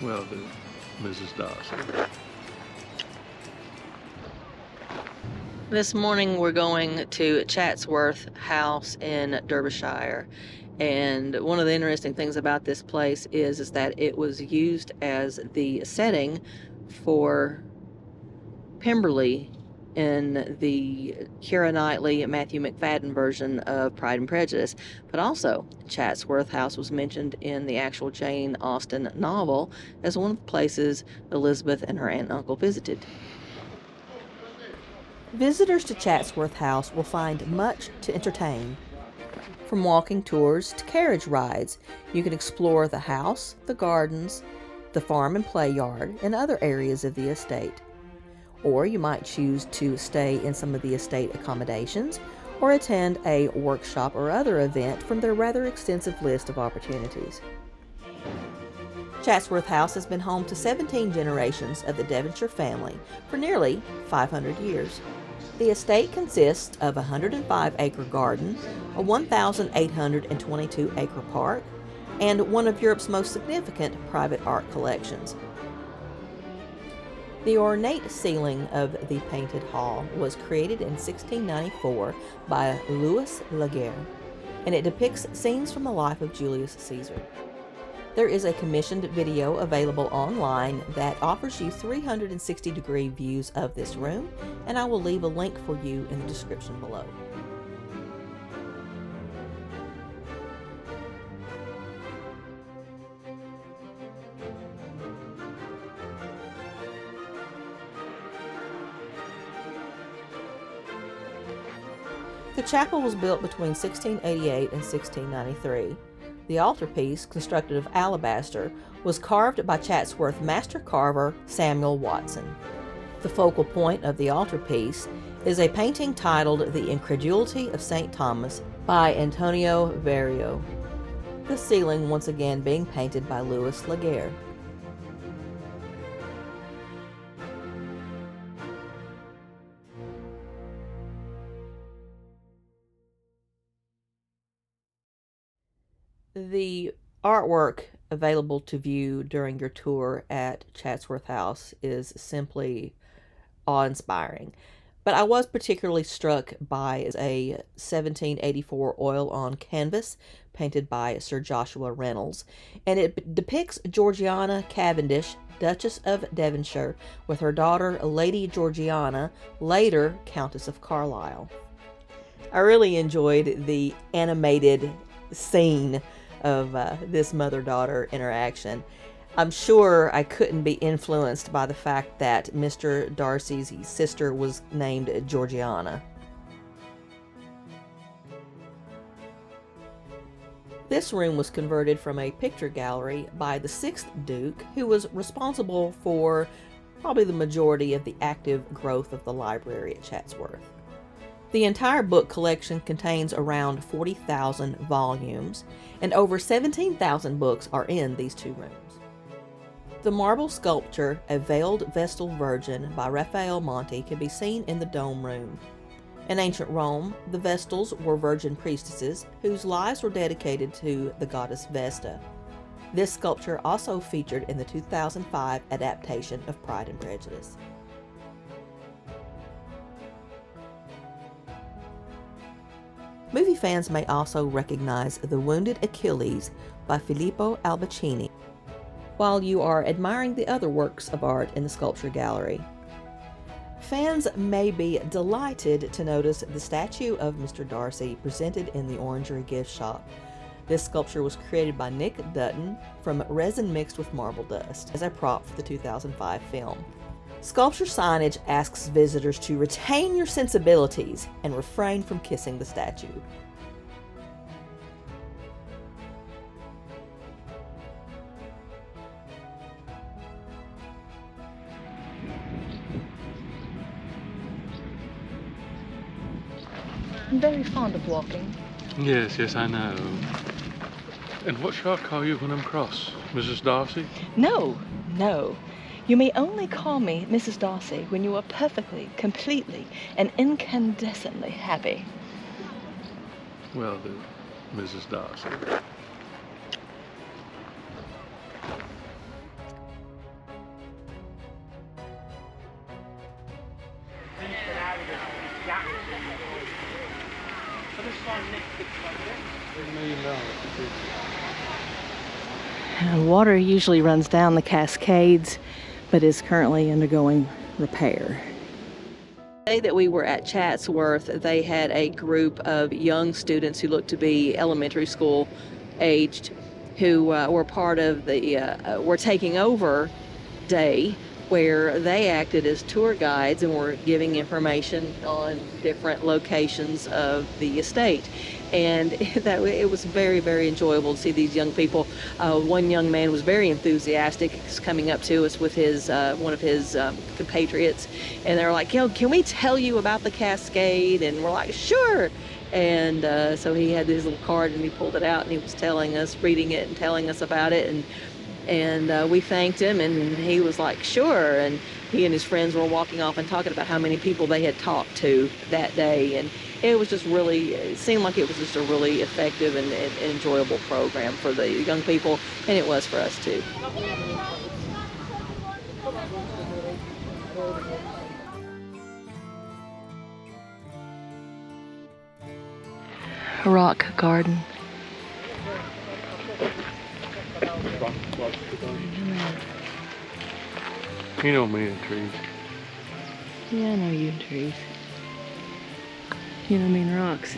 Well, the Mrs. Darcy. This morning we're going to Chatsworth House in Derbyshire, and one of the interesting things about this place is that it was used as the setting for Pemberly in the Keira Knightley, Matthew McFadden version of Pride and Prejudice. But also, Chatsworth House was mentioned in the actual Jane Austen novel as one of the places Elizabeth and her aunt and uncle visited. Visitors to Chatsworth House will find much to entertain. From walking tours to carriage rides, you can explore the house, the gardens, the farm and play yard, and other areas of the estate. Or you might choose to stay in some of the estate accommodations or attend a workshop or other event from their rather extensive list of opportunities. Chatsworth House has been home to 17 generations of the Devonshire family for nearly 500 years. The estate consists of a 105-acre garden, a 1,822-acre park, and one of Europe's most significant private art collections. The ornate ceiling of the painted hall was created in 1694 by Louis Laguerre, and it depicts scenes from the life of Julius Caesar. There is a commissioned video available online that offers you 360-degree views of this room, and I will leave a link for you in the description below. The chapel was built between 1688 and 1693. The altarpiece, constructed of alabaster, was carved by Chatsworth master carver Samuel Watson. The focal point of the altarpiece is a painting titled The Incredulity of St. Thomas by Antonio Verrio. The ceiling once again being painted by Louis Laguerre. The artwork available to view during your tour at Chatsworth House is simply awe-inspiring. But I was particularly struck by a 1784 oil-on canvas painted by Sir Joshua Reynolds, and it depicts Georgiana Cavendish, Duchess of Devonshire, with her daughter Lady Georgiana, later Countess of Carlisle. I really enjoyed the animated scene of this mother-daughter interaction. I'm sure I couldn't be influenced by the fact that Mr. Darcy's sister was named Georgiana. This room was converted from a picture gallery by the 6th Duke, who was responsible for probably the majority of the active growth of the library at Chatsworth. The entire book collection contains around 40,000 volumes, and over 17,000 books are in these two rooms. The marble sculpture, A Veiled Vestal Virgin by Raphael Monti, can be seen in the dome room. In ancient Rome, the Vestals were virgin priestesses whose lives were dedicated to the goddess Vesta. This sculpture also featured in the 2005 adaptation of Pride and Prejudice. Movie fans may also recognize The Wounded Achilles by Filippo Albacini while you are admiring the other works of art in the sculpture gallery. Fans may be delighted to notice the statue of Mr. Darcy presented in the Orangery gift shop. This sculpture was created by Nick Dutton from resin mixed with marble dust as a prop for the 2005 film. Sculpture signage asks visitors to retain your sensibilities and refrain from kissing the statue. I'm very fond of walking. Yes, I know. And what shall I call you when I'm cross? Mrs. Darcy? No. You may only call me Mrs. Darcy when you are perfectly, completely, and incandescently happy. Well, Mrs. Darcy. Water usually runs down the Cascades, but is currently undergoing repair. The day that we were at Chatsworth, they had a group of young students who looked to be elementary school aged, who were part of the were taking over day, where they acted as tour guides and were giving information on different locations of the estate. And it was very, very enjoyable to see these young people. One young man was very enthusiastic. He's coming up to us with his one of his compatriots, and they're like, can we tell you about the Cascade? And we're like, sure. And so he had his little card, and he pulled it out, and he was telling us, reading it and telling us about it. And we thanked him, and he was like, sure. And he and his friends were walking off and talking about how many people they had talked to that day. And it was just really, it seemed like it was just a really effective and enjoyable program for the young people, and it was for us too. Rock garden. You know me and trees. Yeah, I know you and trees. You know me and rocks.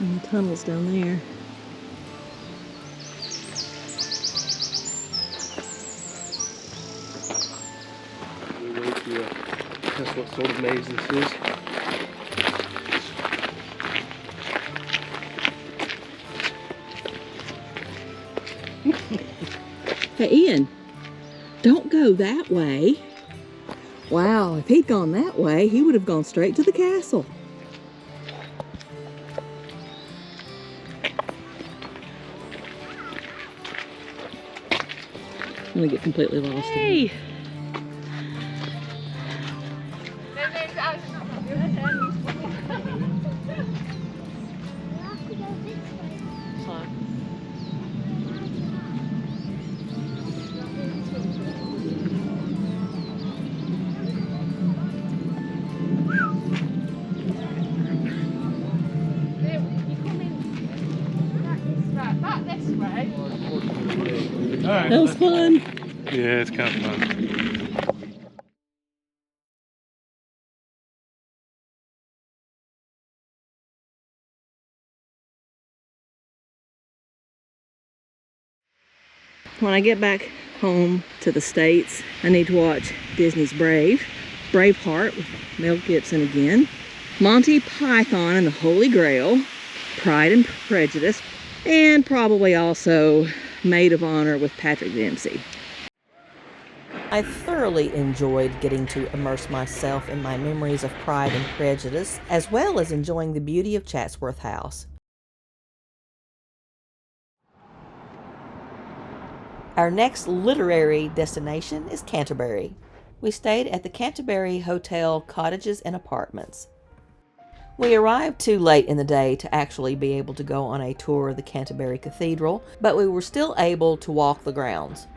And the tunnel's down there. That's what sort of maze this is. Hey, Ian, don't go that way. Wow, if he'd gone that way, he would have gone straight to the castle. I'm gonna get completely lost. Hey! That was fun. Yeah, it's kind of fun. When I get back home to the States, I need to watch Disney's Braveheart with Mel Gibson again, Monty Python and the Holy Grail, Pride and Prejudice, and probably also Maid of Honor with Patrick Dempsey. I thoroughly enjoyed getting to immerse myself in my memories of Pride and Prejudice, as well as enjoying the beauty of Chatsworth House. Our next literary destination is Canterbury. We stayed at the Canterbury Hotel Cottages and Apartments. We arrived too late in the day to actually be able to go on a tour of the Canterbury Cathedral, but we were still able to walk the grounds.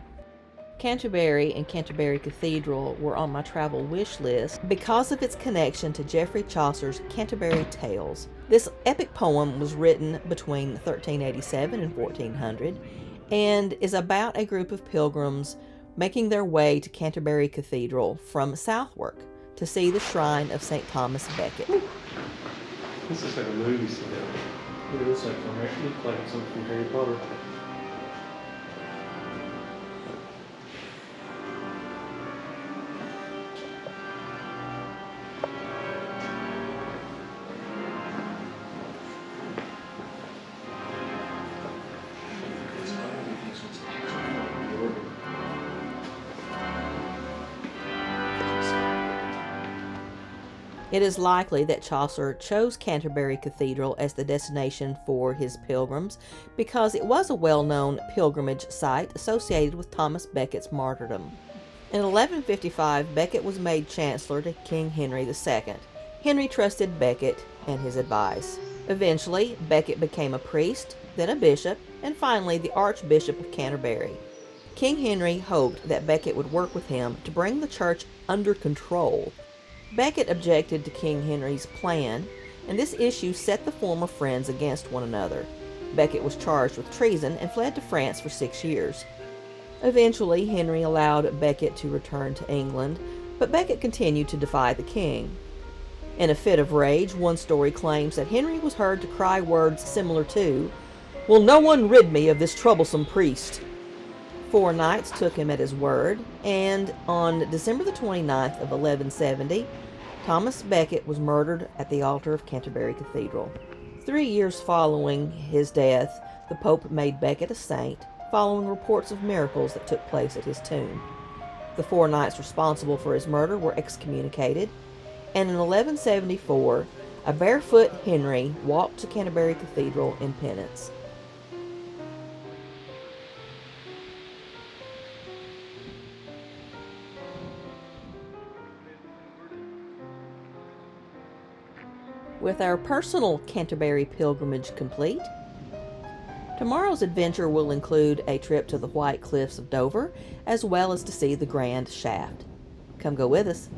Canterbury and Canterbury Cathedral were on my travel wish list because of its connection to Geoffrey Chaucer's Canterbury Tales. This epic poem was written between 1387 and 1400 and is about a group of pilgrims making their way to Canterbury Cathedral from Southwark to see the shrine of St. Thomas Becket. This is like a movie scene. It looks like something from Harry Potter. It is likely that Chaucer chose Canterbury Cathedral as the destination for his pilgrims because it was a well-known pilgrimage site associated with Thomas Becket's martyrdom. In 1155, Becket was made Chancellor to King Henry II. Henry trusted Becket and his advice. Eventually, Becket became a priest, then a bishop, and finally the Archbishop of Canterbury. King Henry hoped that Becket would work with him to bring the church under control. Becket objected to King Henry's plan, and this issue set the former friends against one another. Becket was charged with treason and fled to France for 6 years. Eventually, Henry allowed Becket to return to England, but Becket continued to defy the king. In a fit of rage, one story claims that Henry was heard to cry words similar to, "Will no one rid me of this troublesome priest?" 4 knights took him at his word, and on December the 29th of 1170, Thomas Becket was murdered at the altar of Canterbury Cathedral. 3 years following his death, the Pope made Becket a saint, following reports of miracles that took place at his tomb. The 4 knights responsible for his murder were excommunicated, and in 1174, a barefoot Henry walked to Canterbury Cathedral in penance. With our personal Canterbury pilgrimage complete, tomorrow's adventure will include a trip to the White Cliffs of Dover, as well as to see the Grand Shaft. Come go with us.